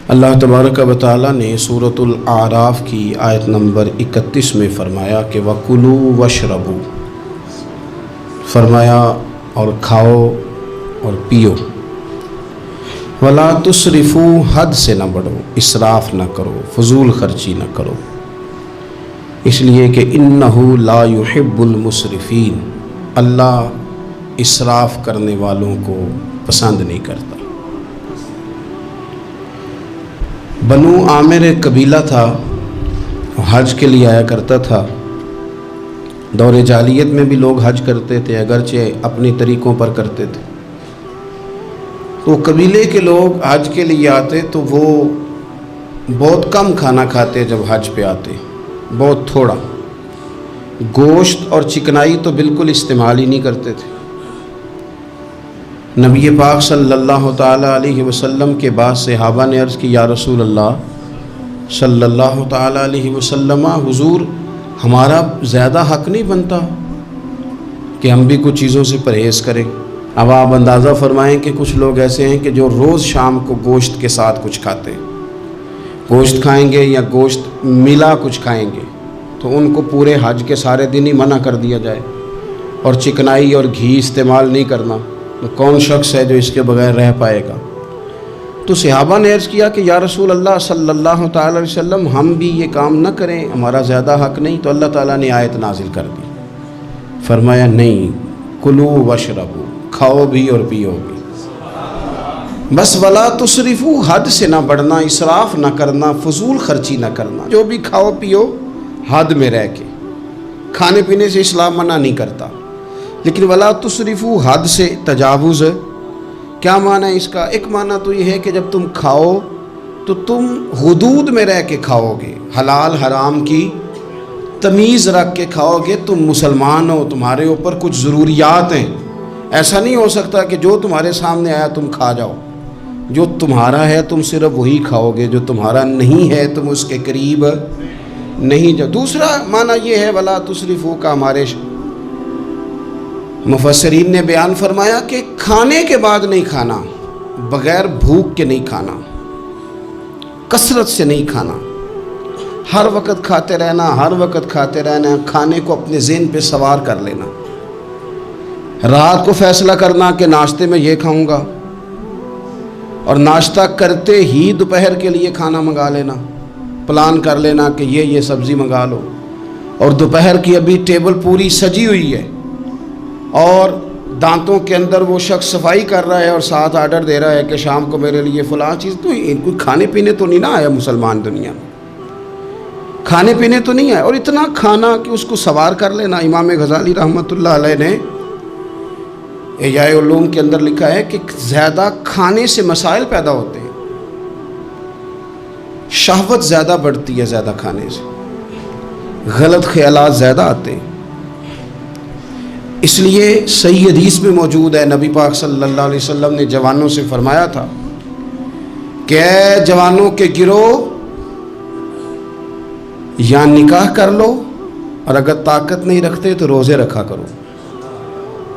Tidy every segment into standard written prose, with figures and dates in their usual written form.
اللہ تبارک و تعالی نے سورۃ الاعراف کی آیت نمبر 31 میں فرمایا کہ وَكُلُوا وَاشْرَبُوا، فرمایا اور کھاؤ اور پیو، وَلَا تُسْرِفُوا، حد سے نہ بڑھو، اسراف نہ کرو، فضول خرچی نہ کرو، اس لیے کہ اِنَّهُ لَا يُحِبُّ الْمُسْرِفِينَ، اللہ اسراف کرنے والوں کو پسند نہیں کرتا۔ بنو عامر ایک قبیلہ تھا، حج کے لیے آیا کرتا تھا۔ دور جاہلیت میں بھی لوگ حج کرتے تھے، اگرچہ اپنی طریقوں پر کرتے تھے۔ تو قبیلے کے لوگ حج کے لیے آتے تو وہ بہت کم کھانا کھاتے، جب حج پہ آتے بہت تھوڑا، گوشت اور چکنائی تو بالکل استعمال ہی نہیں کرتے تھے۔ نبی پاک صلی اللہ تعالیٰ علیہ وسلم کے بعد صحابہ نے عرض کی، یا رسول اللہ صلی اللہ تعالیٰ علیہ وسلم، حضور ہمارا زیادہ حق نہیں بنتا کہ ہم بھی کچھ چیزوں سے پرہیز کریں؟ اب آپ اندازہ فرمائیں کہ کچھ لوگ ایسے ہیں کہ جو روز شام کو گوشت کے ساتھ کچھ کھاتے ہیں، گوشت کھائیں گے یا گوشت ملا کچھ کھائیں گے تو ان کو پورے حج کے سارے دن ہی منع کر دیا جائے، اور چکنائی اور گھی استعمال نہیں کرنا، تو کون شخص ہے جو اس کے بغیر رہ پائے گا؟ تو صحابہ نے عرض کیا کہ یا رسول اللہ صلی اللہ تعالی علیہ وسلم، ہم بھی یہ کام نہ کریں، ہمارا زیادہ حق نہیں؟ تو اللہ تعالیٰ نے آیت نازل کر دی، فرمایا نہیں، کلو واشربو، کھاؤ بھی اور پیو بھی، بس ولا تسرفو، حد سے نہ بڑھنا، اسراف نہ کرنا، فضول خرچی نہ کرنا، جو بھی کھاؤ پیو حد میں رہ کے۔ کھانے پینے سے اسلام منع نہیں کرتا، لیکن ولا تسرفو، حد سے تجاوز۔ کیا معنی ہے اس کا؟ ایک معنی تو یہ ہے کہ جب تم کھاؤ تو تم حدود میں رہ کے کھاؤ گے، حلال حرام کی تمیز رکھ کے کھاؤ گے، تم مسلمان ہو، تمہارے اوپر کچھ ضروریات ہیں۔ ایسا نہیں ہو سکتا کہ جو تمہارے سامنے آیا تم کھا جاؤ، جو تمہارا ہے تم صرف وہی کھاؤ گے، جو تمہارا نہیں ہے تم اس کے قریب نہیں جاؤ۔ دوسرا معنی یہ ہے ولا تسرفو کا، ہمارے مفسرین نے بیان فرمایا کہ کھانے کے بعد نہیں کھانا، بغیر بھوک کے نہیں کھانا، کثرت سے نہیں کھانا، ہر وقت کھاتے رہنا، ہر وقت کھاتے رہنا، کھانے کو اپنے ذہن پہ سوار کر لینا، رات کو فیصلہ کرنا کہ ناشتے میں یہ کھاؤں گا، اور ناشتہ کرتے ہی دوپہر کے لیے کھانا منگا لینا، پلان کر لینا کہ یہ سبزی منگا لو، اور دوپہر کی ابھی ٹیبل پوری سجی ہوئی ہے اور دانتوں کے اندر وہ شخص صفائی کر رہا ہے اور ساتھ آرڈر دے رہا ہے کہ شام کو میرے لیے فلاں چیز۔ تو کوئی کھانے پینے تو نہیں نہ آیا مسلمان دنیا میں، کھانے پینے تو نہیں آیا، اور اتنا کھانا کہ اس کو سوار کر لینا۔ امام غزالی رحمۃ اللہ علیہ نے احیاء علوم کے اندر لکھا ہے کہ زیادہ کھانے سے مسائل پیدا ہوتے ہیں، شہوت زیادہ بڑھتی ہے، زیادہ کھانے سے غلط خیالات زیادہ آتے ہیں۔ اس لیے صحیح حدیث میں موجود ہے، نبی پاک صلی اللہ علیہ وسلم نے جوانوں سے فرمایا تھا کہ اے جوانوں کے گروہ، یا نکاح کر لو، اور اگر طاقت نہیں رکھتے تو روزے رکھا کرو،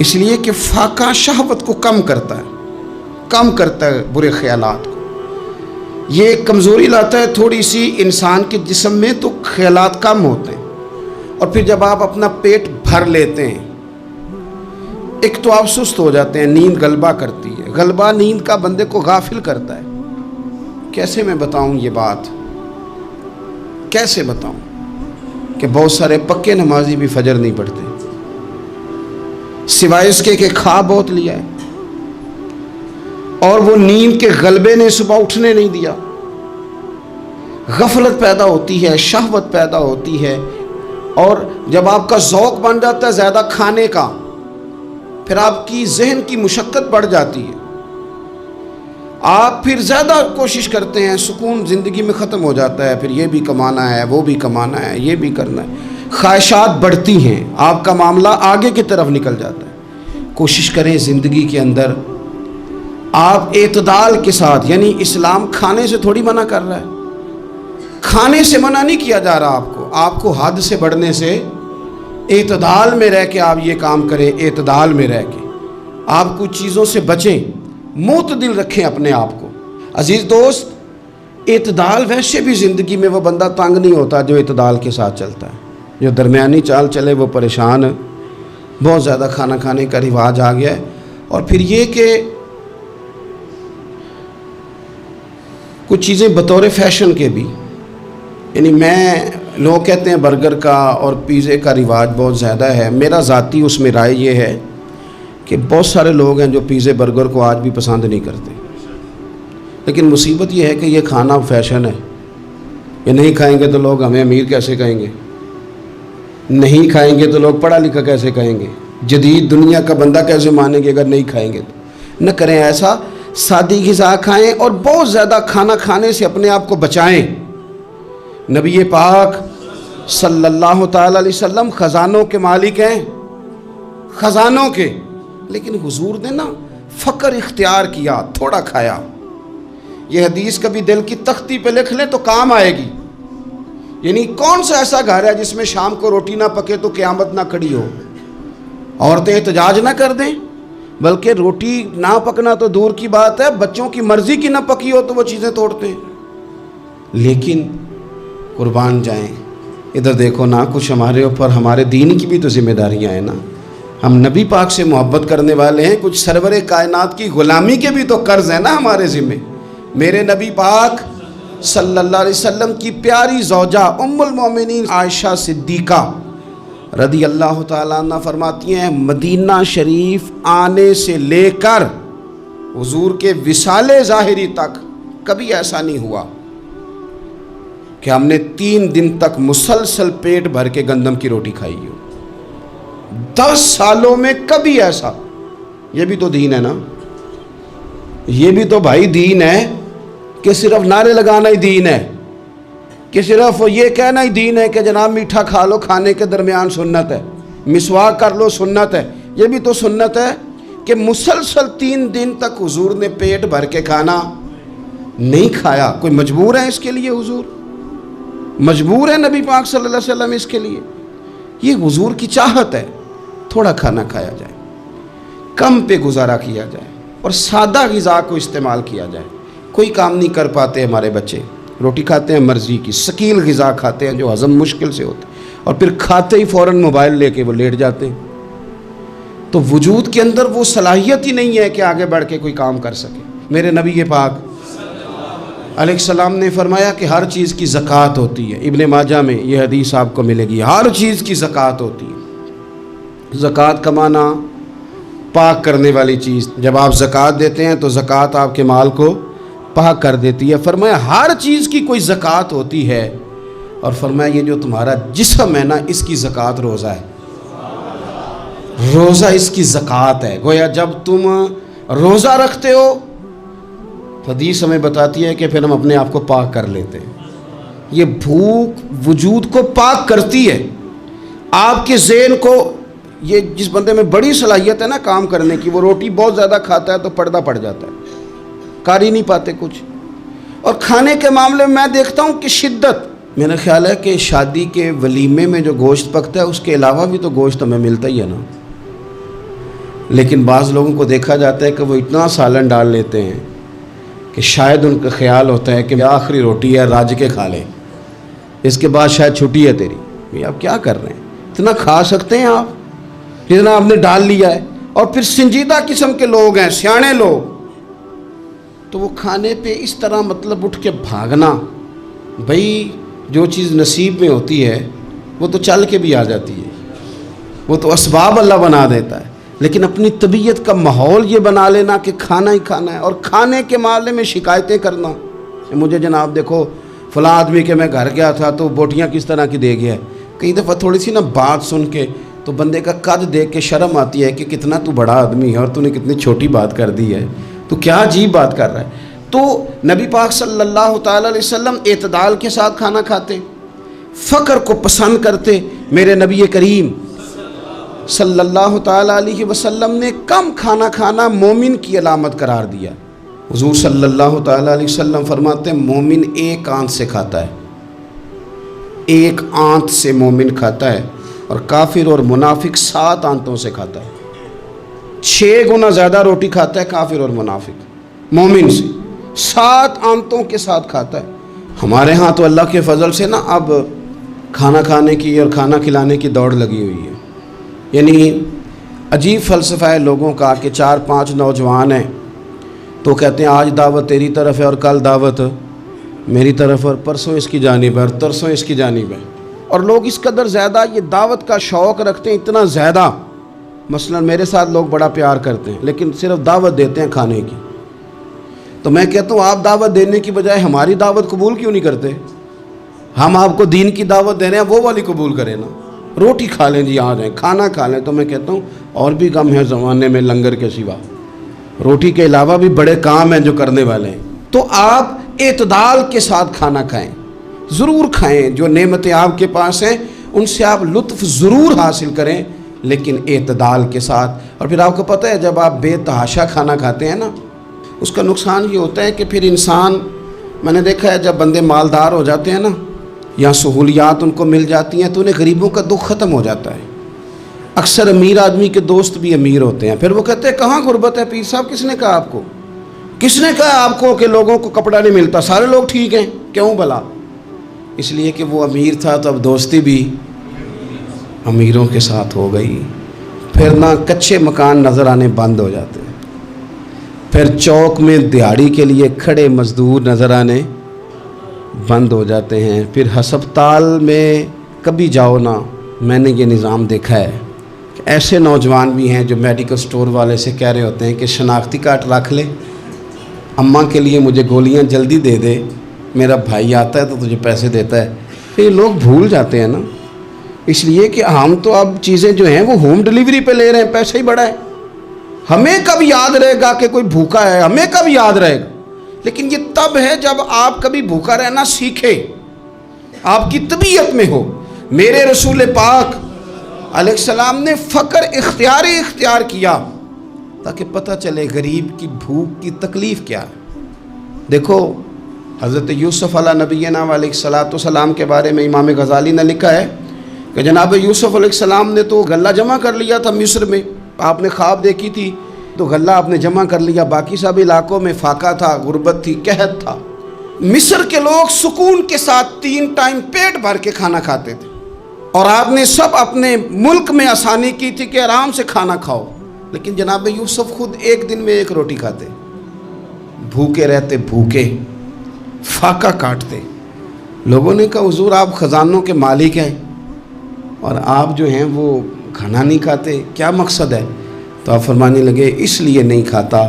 اس لیے کہ فاقہ شہوت کو کم کرتا ہے برے خیالات کو، یہ کمزوری لاتا ہے تھوڑی سی انسان کے جسم میں، تو خیالات کم ہوتے ہیں۔ اور پھر جب آپ اپنا پیٹ بھر لیتے ہیں، ایک تو آپ سست ہو جاتے ہیں، نیند غلبہ کرتی ہے، غلبہ نیند کا بندے کو غافل کرتا ہے۔ کیسے میں بتاؤں یہ بات، کیسے بتاؤں کہ بہت سارے پکے نمازی بھی فجر نہیں پڑھتے، سوائے اس کے کہ کھا بہت لیا ہے، اور وہ نیند کے غلبے نے صبح اٹھنے نہیں دیا، غفلت پیدا ہوتی ہے، شہوت پیدا ہوتی ہے، اور جب آپ کا ذوق بن جاتا ہے زیادہ کھانے کا، پھر آپ کی ذہن کی مشقت بڑھ جاتی ہے، آپ پھر زیادہ کوشش کرتے ہیں، سکون زندگی میں ختم ہو جاتا ہے، پھر یہ بھی کمانا ہے، وہ بھی کمانا ہے، یہ بھی کرنا ہے، خواہشات بڑھتی ہیں، آپ کا معاملہ آگے کی طرف نکل جاتا ہے۔ کوشش کریں زندگی کے اندر آپ اعتدال کے ساتھ، یعنی اسلام کھانے سے تھوڑی منع کر رہا ہے، کھانے سے منع نہیں کیا جا رہا آپ کو حد سے بڑھنے سے، اعتدال میں رہ کے آپ یہ کام کریں، اعتدال میں رہ کے آپ کچھ چیزوں سے بچیں، معتدل رکھیں اپنے آپ کو۔ عزیز دوست، اعتدال ویسے بھی زندگی میں وہ بندہ تنگ نہیں ہوتا جو اعتدال کے ساتھ چلتا ہے. جو درمیانی چال چلے وہ پریشان ہے. بہت زیادہ کھانا کھانے کا رواج آ گیا ہے. اور پھر یہ کہ کچھ چیزیں بطور فیشن کے بھی، یعنی لوگ کہتے ہیں برگر کا اور پیزے کا رواج بہت زیادہ ہے. میرا ذاتی اس میں رائے یہ ہے کہ بہت سارے لوگ ہیں جو پیزے برگر کو آج بھی پسند نہیں کرتے، لیکن مصیبت یہ ہے کہ یہ کھانا فیشن ہے. یہ نہیں کھائیں گے تو لوگ ہمیں امیر کیسے کہیں گے، نہیں کھائیں گے تو لوگ پڑھا لکھا کیسے کہیں گے، جدید دنیا کا بندہ کیسے مانیں گے اگر نہیں کھائیں گے تو. نہ کریں ایسا، سادی غذا کھائیں اور بہت زیادہ کھانا کھانے سے اپنے آپ کو بچائیں. نبی پاک صلی اللہ تعالی علیہ وسلم خزانوں کے مالک ہیں، خزانوں کے، لیکن حضور نے نا فقر اختیار کیا، تھوڑا کھایا. یہ حدیث کبھی دل کی تختی پہ لکھ لیں تو کام آئے گی. یعنی کون سا ایسا گھر ہے جس میں شام کو روٹی نہ پکے تو قیامت نہ کھڑی ہو. عورتیں احتجاج نہ کر دیں، بلکہ روٹی نہ پکنا تو دور کی بات ہے، بچوں کی مرضی کی نہ پکی ہو تو وہ چیزیں توڑتے ہیں. لیکن قربان جائیں، ادھر دیکھو نا، کچھ ہمارے اوپر ہمارے دین کی بھی تو ذمہ داریاں ہیں نا. ہم نبی پاک سے محبت کرنے والے ہیں، کچھ سرور کائنات کی غلامی کے بھی تو قرض ہیں نا ہمارے ذمہ. میرے نبی پاک صلی اللہ علیہ وسلم کی پیاری زوجہ ام المومنین عائشہ صدیقہ رضی اللہ تعالیٰ عنہ فرماتی ہیں، مدینہ شریف آنے سے لے کر حضور کے وصال ظاہری تک کبھی ایسا نہیں ہوا کہ ہم نے 3 دن تک مسلسل پیٹ بھر کے گندم کی روٹی کھائی ہو. 10 سالوں میں کبھی ایسا. یہ بھی تو دین ہے نا، یہ بھی تو بھائی دین ہے کہ صرف نعرے لگانا ہی دین ہے، کہ صرف یہ کہنا ہی دین ہے کہ جناب میٹھا کھا لو کھانے کے درمیان سنت ہے، مسواک کر لو سنت ہے. یہ بھی تو سنت ہے کہ مسلسل 3 دن تک حضور نے پیٹ بھر کے کھانا نہیں کھایا. کوئی مجبور ہے اس کے لیے؟ حضور مجبور ہے نبی پاک صلی اللہ علیہ وسلم اس کے لیے؟ یہ حضور کی چاہت ہے، تھوڑا کھانا کھایا جائے، کم پہ گزارا کیا جائے اور سادہ غذا کو استعمال کیا جائے. کوئی کام نہیں کر پاتے ہمارے بچے، روٹی کھاتے ہیں مرضی کی، ثقیل غذا کھاتے ہیں جو ہضم مشکل سے ہوتے ہیں، اور پھر کھاتے ہی فوراً موبائل لے کے وہ لیٹ جاتے ہیں. تو وجود کے اندر وہ صلاحیت ہی نہیں ہے کہ آگے بڑھ کے کوئی کام کر سکے. میرے نبی پاک علیہ السلام نے فرمایا کہ ہر چیز کی زکوٰۃ ہوتی ہے. ابن ماجہ میں یہ حدیث آپ کو ملے گی، ہر چیز کی زکوٰۃ ہوتی ہے. زکوٰۃ کا معنی پاک کرنے والی چیز. جب آپ زکوٰۃ دیتے ہیں تو زکوٰۃ آپ کے مال کو پاک کر دیتی ہے. فرمایا ہر چیز کی کوئی زکوٰۃ ہوتی ہے، اور فرمایا یہ جو تمہارا جسم ہے نا، اس کی زکوٰۃ روزہ ہے. روزہ اس کی زکوٰۃ ہے. گویا جب تم روزہ رکھتے ہو، حدیث ہمیں بتاتی ہے کہ پھر ہم اپنے آپ کو پاک کر لیتے ہیں. یہ بھوک وجود کو پاک کرتی ہے. آپ کے ذہن کو، یہ جس بندے میں بڑی صلاحیت ہے نا کام کرنے کی، وہ روٹی بہت زیادہ کھاتا ہے تو پردہ پڑ جاتا ہے، کر ہی نہیں پاتے کچھ. اور کھانے کے معاملے میں میں دیکھتا ہوں کہ شدت. میرا خیال ہے کہ شادی کے ولیمے میں جو گوشت پکتا ہے اس کے علاوہ بھی تو گوشت ہمیں ملتا ہی ہے نا. لیکن بعض لوگوں کو دیکھا جاتا ہے کہ وہ اتنا سالن ڈال لیتے ہیں کہ شاید ان کا خیال ہوتا ہے کہ آخری روٹی ہے، راج کے کھا لیں، اس کے بعد شاید چھٹی ہے تیری. آپ کیا کر رہے ہیں؟ اتنا کھا سکتے ہیں آپ جتنا آپ نے ڈال لیا ہے؟ اور پھر سنجیدہ قسم کے لوگ ہیں، سیانے لوگ، تو وہ کھانے پہ اس طرح مطلب اٹھ کے بھاگنا. بھائی جو چیز نصیب میں ہوتی ہے وہ تو چل کے بھی آ جاتی ہے، وہ تو اسباب اللہ بنا دیتا ہے. لیکن اپنی طبیعت کا ماحول یہ بنا لینا کہ کھانا ہی کھانا ہے، اور کھانے کے معاملے میں شکایتیں کرنا. مجھے جناب دیکھو فلاں آدمی کے میں گھر گیا تھا تو بوٹیاں کس طرح کی دے گیا ہے. کئی دفعہ تھوڑی سی نا بات سن کے تو بندے کا قد دیکھ کے شرم آتی ہے کہ کتنا تو بڑا آدمی ہے اور تو نے کتنی چھوٹی بات کر دی ہے، تو کیا عجیب بات کر رہا ہے. تو نبی پاک صلی اللہ تعالی علیہ وسلم اعتدال کے ساتھ کھانا کھاتے، فقر کو پسند کرتے. میرے نبی کریم صلی اللہ تعالی علیہ وسلم نے کم کھانا کھانا مومن کی علامت قرار دیا. حضور صلی اللہ تعالی علیہ وسلم فرماتے ہیں مومن ایک آنت سے کھاتا ہے، ایک آنت سے مومن کھاتا ہے، اور کافر اور منافق 7 آنتوں سے کھاتا ہے. 6 گنا زیادہ روٹی کھاتا ہے کافر اور منافق مومن سے. 7 آنتوں کے ساتھ کھاتا ہے۔ ہمارے ہاں تو اللہ کے فضل سے نا اب کھانا کھانے کی اور کھانا کھلانے کی دوڑ لگی ہوئی ہے۔ یعنی عجیب فلسفہ ہے لوگوں کا کہ 4-5 نوجوان ہیں تو کہتے ہیں آج دعوت تیری طرف ہے اور کل دعوت میری طرف، اور پرسوں اس کی جانب ہے اور ترسوں اس کی جانب ہے، اور لوگ اس قدر زیادہ یہ دعوت کا شوق رکھتے ہیں، اتنا زیادہ۔ مثلا میرے ساتھ لوگ بڑا پیار کرتے ہیں لیکن صرف دعوت دیتے ہیں کھانے کی، تو میں کہتا ہوں آپ دعوت دینے کی بجائے ہماری دعوت قبول کیوں نہیں کرتے؟ ہم آپ کو دین کی دعوت دے رہے ہیں، وہ والی قبول کریں نا، روٹی کھا لیں جی، آ جائیں کھانا کھا لیں۔ تو میں کہتا ہوں اور بھی کم ہے زمانے میں لنگر کے سوا، روٹی کے علاوہ بھی بڑے کام ہیں جو کرنے والے ہیں۔ تو آپ اعتدال کے ساتھ کھانا کھائیں، ضرور کھائیں، جو نعمتیں آپ کے پاس ہیں ان سے آپ لطف ضرور حاصل کریں، لیکن اعتدال کے ساتھ۔ اور پھر آپ کو پتہ ہے جب آپ بے تحاشا کھانا کھاتے ہیں نا، اس کا نقصان یہ ہوتا ہے کہ پھر انسان، میں نے دیکھا ہے جب بندے مالدار ہو جاتے ہیں نا یا سہولیات ان کو مل جاتی ہیں تو انہیں غریبوں کا دکھ ختم ہو جاتا ہے۔ اکثر امیر آدمی کے دوست بھی امیر ہوتے ہیں، پھر وہ کہتے ہیں کہاں غربت ہے پیر صاحب؟ کس نے کہا آپ کو؟ کس نے کہا آپ کو کہ لوگوں کو کپڑا نہیں ملتا؟ سارے لوگ ٹھیک ہیں، کیوں بھلا؟ اس لیے کہ وہ امیر تھا تو اب دوستی بھی امیروں کے ساتھ ہو گئی۔ پھر نہ کچے مکان نظر آنے بند ہو جاتے ہیں، پھر چوک میں دیہڑی کے لیے کھڑے مزدور نظر آنے بند ہو جاتے ہیں، پھر ہسپتال میں کبھی جاؤ نا، میں نے یہ نظام دیکھا ہے کہ ایسے نوجوان بھی ہیں جو میڈیکل سٹور والے سے کہہ رہے ہوتے ہیں کہ شناختی کارڈ رکھ لے، اماں کے لیے مجھے گولیاں جلدی دے دے، میرا بھائی آتا ہے تو تجھے پیسے دیتا ہے۔ پھر یہ لوگ بھول جاتے ہیں نا، اس لیے کہ ہم تو اب چیزیں جو ہیں وہ ہوم ڈیلیوری پہ لے رہے ہیں، پیسہ ہی بڑا ہے۔ ہمیں کب یاد رہے گا کہ کوئی بھوکا ہے؟ ہمیں کب یاد رہے گا؟ لیکن یہ تب ہے جب آپ کبھی بھوکا رہنا سیکھے، آپ کی طبیعت میں ہو۔ میرے رسول پاک علیہ السلام نے فقر اختیار کیا تاکہ پتہ چلے غریب کی بھوک کی تکلیف کیا ہے۔ دیکھو حضرت یوسف علیہ نبینا علیہ السلام کے بارے میں امام غزالی نے لکھا ہے کہ جناب یوسف علیہ السلام نے تو غلہ جمع کر لیا تھا مصر میں، آپ نے خواب دیکھی تھی تو غلہ آپ نے جمع کر لیا، باقی سب علاقوں میں فاقہ تھا، غربت تھی، قحط تھا۔ مصر کے لوگ سکون کے ساتھ 3 ٹائم پیٹ بھر کے کھانا کھاتے تھے، اور آپ نے سب اپنے ملک میں آسانی کی تھی کہ آرام سے کھانا کھاؤ، لیکن جناب یوسف خود ایک دن میں 1 روٹی کھاتے، بھوکے رہتے، بھوکے، فاقہ کاٹتے۔ لوگوں نے کہا حضور آپ خزانوں کے مالک ہیں اور آپ جو ہیں وہ کھانا نہیں کھاتے، کیا مقصد ہے؟ تو آپ فرمانے لگے اس لیے نہیں کھاتا،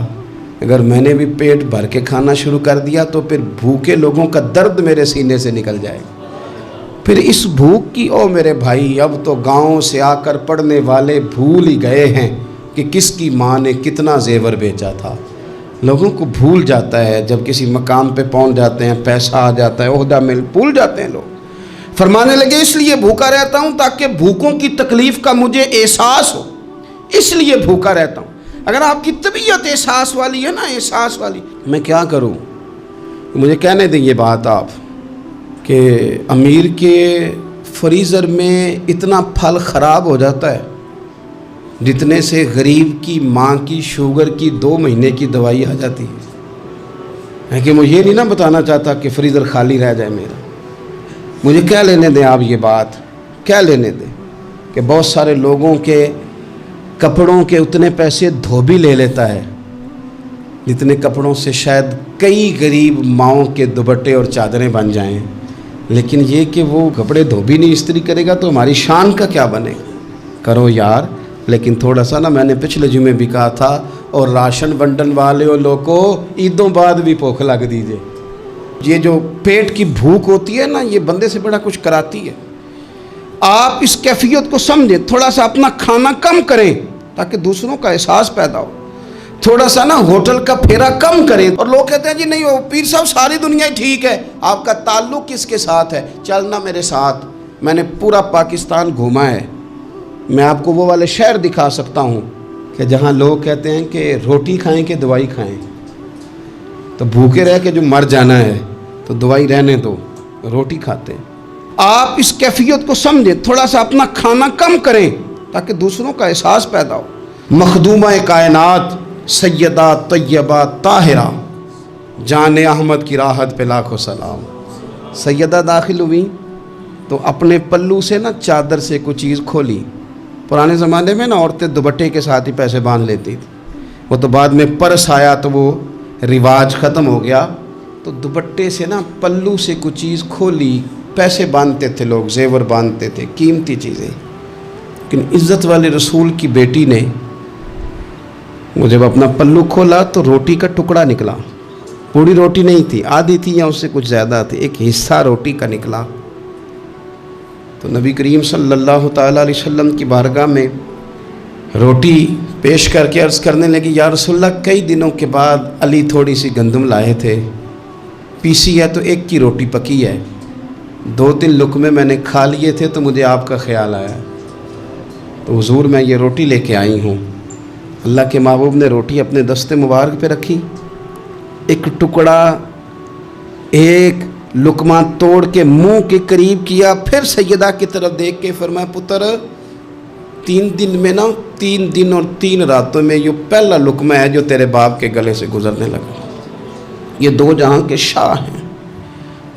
اگر میں نے بھی پیٹ بھر کے کھانا شروع کر دیا تو پھر بھوکے لوگوں کا درد میرے سینے سے نکل جائے گا۔ پھر اس بھوک کی، او میرے بھائی، اب تو گاؤں سے آ کر پڑھنے والے بھول ہی گئے ہیں کہ کس کی ماں نے کتنا زیور بیچا تھا۔ لوگوں کو بھول جاتا ہے جب کسی مقام پہ پہنچ جاتے ہیں، پیسہ آ جاتا ہے، عہدہ مل، بھول جاتے ہیں لوگ۔ فرمانے لگے اس لیے بھوکا رہتا ہوں تاکہ بھوکوں کی تکلیف کا مجھے احساس ہو، اس لیے بھوکا رہتا ہوں۔ اگر آپ کی طبیعت احساس والی ہے نا، احساس والی، میں کیا کروں؟ مجھے کہنے دیں یہ بات آپ کہ امیر کے فریزر میں اتنا پھل خراب ہو جاتا ہے جتنے سے غریب کی ماں کی شوگر کی 2 مہینے کی دوائی آ جاتی ہے کہ مجھے یہ نہیں نا بتانا چاہتا کہ فریزر خالی رہ جائے میرا۔ مجھے کیا لینے دیں آپ یہ بات، کیا لینے دیں کہ بہت سارے لوگوں کے کپڑوں کے اتنے پیسے دھوبی لے لیتا ہے جتنے کپڑوں سے شاید کئی غریب ماؤں کے دوپٹے اور چادریں بن جائیں، لیکن یہ کہ وہ کپڑے دھوبی نہیں استری کرے گا تو ہماری شان کا کیا بنے گا؟ کرو یار، لیکن تھوڑا سا نا، میں نے پچھلے جمعے بھی کہا تھا، اور راشن ونڈن والے اور لوگوں عیدوں بعد بھی بھوک لگ دیجئے۔ یہ جو پیٹ کی بھوک ہوتی ہے نا، یہ بندے سے بڑا کچھ کراتی ہے۔ آپ اس کیفیت کو سمجھیں، تھوڑا سا اپنا کھانا کم کریں تاکہ دوسروں کا احساس پیدا ہو، تھوڑا سا نا ہوٹل کا پھیرا کم کریں۔ اور لوگ کہتے ہیں جی نہیں وہ پیر صاحب ساری دنیا ہی ٹھیک ہے، آپ کا تعلق کس کے ساتھ ہے؟ چلنا میرے ساتھ، میں نے پورا پاکستان گھوما ہے، میں آپ کو وہ والے شہر دکھا سکتا ہوں کہ جہاں لوگ کہتے ہیں کہ روٹی کھائیں کہ دوائی کھائیں، تو بھوکے رہ کے جو مر جانا ہے تو دوائی رہنے دو، روٹی کھاتے ہیں۔ آپ اس کیفیت کو سمجھیں، تھوڑا سا اپنا کھانا کم کریں تاکہ دوسروں کا احساس پیدا ہو۔ مخدومہ کائنات سیدہ طیبہ طاہرہ جان احمد کی راحت پہ لاکھوں سلام۔ سیدہ داخل ہوئی تو اپنے پلو سے نا چادر سے کوئی چیز کھولی۔ پرانے زمانے میں نا عورتیں دوپٹے کے ساتھ ہی پیسے باندھ لیتی تھی، وہ تو بعد میں پرس آیا تو وہ رواج ختم ہو گیا، تو دوپٹے سے نا پلو سے کوئی چیز کھولی، پیسے باندھتے تھے لوگ، زیور باندھتے تھے، قیمتی چیزیں۔ لیکن عزت والے رسول کی بیٹی نے وہ جب اپنا پلو کھولا تو روٹی کا ٹکڑا نکلا، پوری روٹی نہیں تھی، آدھی تھی یا اس سے کچھ زیادہ تھی، ایک حصہ روٹی کا نکلا۔ تو نبی کریم صلی اللہ تعالیٰ علیہ وسلم کی بارگاہ میں روٹی پیش کر کے عرض کرنے لگی، یا رسول اللہ کئی دنوں کے بعد علی تھوڑی سی گندم لائے تھے، پیسی ہے تو ایک کی روٹی پکی ہے، 2-3 لقمے میں نے کھا لیے تھے تو مجھے آپ کا خیال آیا، تو حضور میں یہ روٹی لے کے آئی ہوں۔ اللہ کے محبوب نے روٹی اپنے دست مبارک پہ رکھی، ایک ٹکڑا ایک لقمہ توڑ کے منہ کے قریب کیا، پھر سیدہ کی طرف دیکھ کے فرمایا، پتر 3 دن میں نا 3 دن اور 3 راتوں میں یہ پہلا لقمہ ہے جو تیرے باپ کے گلے سے گزرنے لگا۔ یہ 2 جہاں کے شاہ ہیں،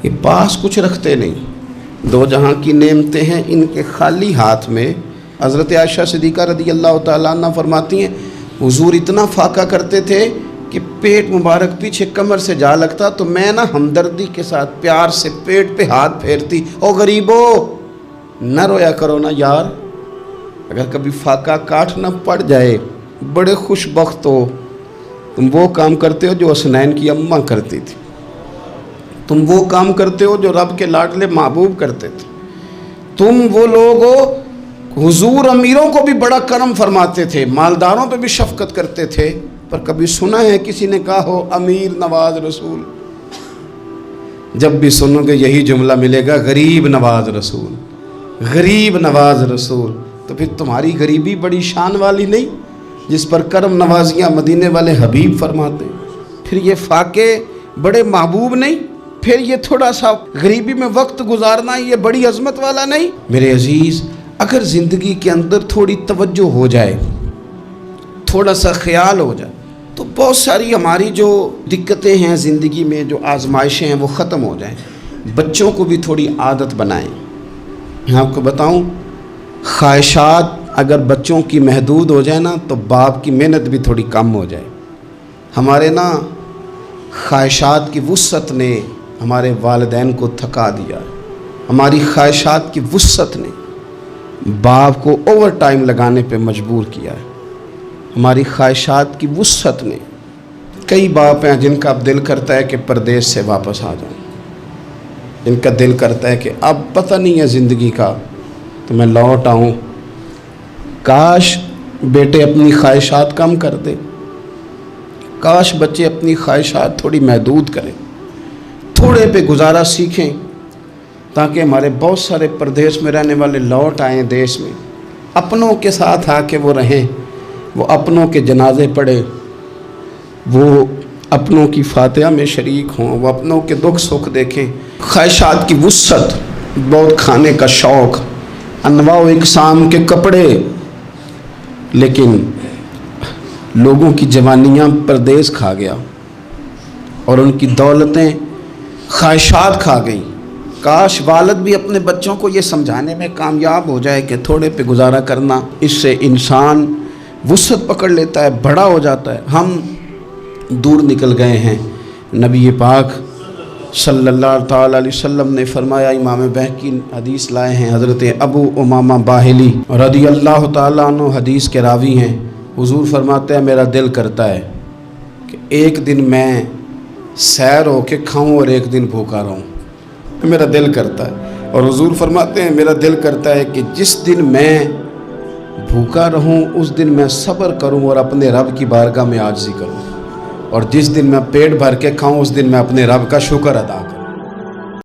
یہ پاس کچھ رکھتے نہیں، 2 جہاں کی نعمتیں ہیں، ان کے خالی ہاتھ میں۔ حضرت عائشہ صدیقہ رضی اللہ تعالیٰ عنہ فرماتی ہیں، حضور اتنا فاقہ کرتے تھے کہ پیٹ مبارک پیچھے کمر سے جا لگتا تو میں نا ہمدردی کے ساتھ پیار سے پیٹ پہ ہاتھ پھیرتی، او غریبو نہ رویا کرو نا یار، اگر کبھی فاقہ کاٹنا پڑ جائے بڑے خوش بخت ہو، تم وہ کام کرتے ہو جو حسنین کی اماں کرتی تھی، تم وہ کام کرتے ہو جو رب کے لاڈلے محبوب کرتے تھے، تم وہ لوگ ہو۔ حضور امیروں کو بھی بڑا کرم فرماتے تھے، مالداروں پہ بھی شفقت کرتے تھے، پر کبھی سنا ہے کسی نے کہا ہو امیر نواز رسول؟ جب بھی سنو گے یہی جملہ ملے گا، غریب نواز رسول، غریب نواز رسول۔ تو پھر تمہاری غریبی بڑی شان والی نہیں جس پر کرم نوازیاں مدینے والے حبیب فرماتے ہیں؟ پھر یہ فاقے بڑے محبوب نہیں؟ پھر یہ تھوڑا سا غریبی میں وقت گزارنا یہ بڑی عظمت والا نہیں؟ میرے عزیز، اگر زندگی کے اندر تھوڑی توجہ ہو جائے، تھوڑا سا خیال ہو جائے، تو بہت ساری ہماری جو دقتیں ہیں زندگی میں، جو آزمائشیں ہیں، وہ ختم ہو جائیں۔ بچوں کو بھی تھوڑی عادت بنائیں۔ میں آپ کو بتاؤں، خواہشات اگر بچوں کی محدود ہو جائے نا تو باپ کی محنت بھی تھوڑی کم ہو جائے۔ ہمارے نا خواہشات کی وسعت نے ہمارے والدین کو تھکا دیا، ہماری خواہشات کی وسعت نے باپ کو اوور ٹائم لگانے پہ مجبور کیا ہے، ہماری خواہشات کی وسعت نے۔ کئی باپ ہیں جن کا اب دل کرتا ہے کہ پردیس سے واپس آ جاؤں، جن کا دل کرتا ہے کہ اب پتہ نہیں ہے زندگی کا تو میں لوٹ آؤں۔ کاش بیٹے اپنی خواہشات کم کر دیں، کاش بچے اپنی خواہشات تھوڑی محدود کریں، تھوڑے پہ گزارا سیکھیں، تاکہ ہمارے بہت سارے پردیس میں رہنے والے لوٹ آئیں دیش میں، اپنوں کے ساتھ آ کے وہ رہیں، وہ اپنوں کے جنازے پڑھے، وہ اپنوں کی فاتحہ میں شریک ہوں، وہ اپنوں کے دکھ سکھ دیکھیں۔ خواہشات کی وسعت، بہت کھانے کا شوق، انواع و اقسام کے کپڑے، لیکن لوگوں کی جوانیاں پردیس کھا گیا اور ان کی دولتیں خواہشات کھا گئیں۔ کاش والد بھی اپنے بچوں کو یہ سمجھانے میں کامیاب ہو جائے کہ تھوڑے پہ گزارا کرنا، اس سے انسان وسعت پکڑ لیتا ہے، بڑا ہو جاتا ہے۔ ہم دور نکل گئے ہیں۔ نبی پاک صلی اللہ تعالیٰ علیہ وسلم نے فرمایا، امام بہقی حدیث لائے ہیں، حضرت ابو امامہ باہلی رضی اللہ تعالیٰ عنہ حدیث کے راوی ہیں، حضور فرماتے ہیں میرا دل کرتا ہے کہ ایک دن میں سیر ہو کے کھاؤں اور ایک دن بھوکا رہوں، میرا دل کرتا ہے۔ اور حضور فرماتے ہیں میرا دل کرتا ہے کہ جس دن میں بھوکا رہوں اس دن میں صبر کروں اور اپنے رب کی بارگاہ میں عاجزی کروں، اور جس دن میں پیٹ بھر کے کھاؤں اس دن میں اپنے رب کا شکر ادا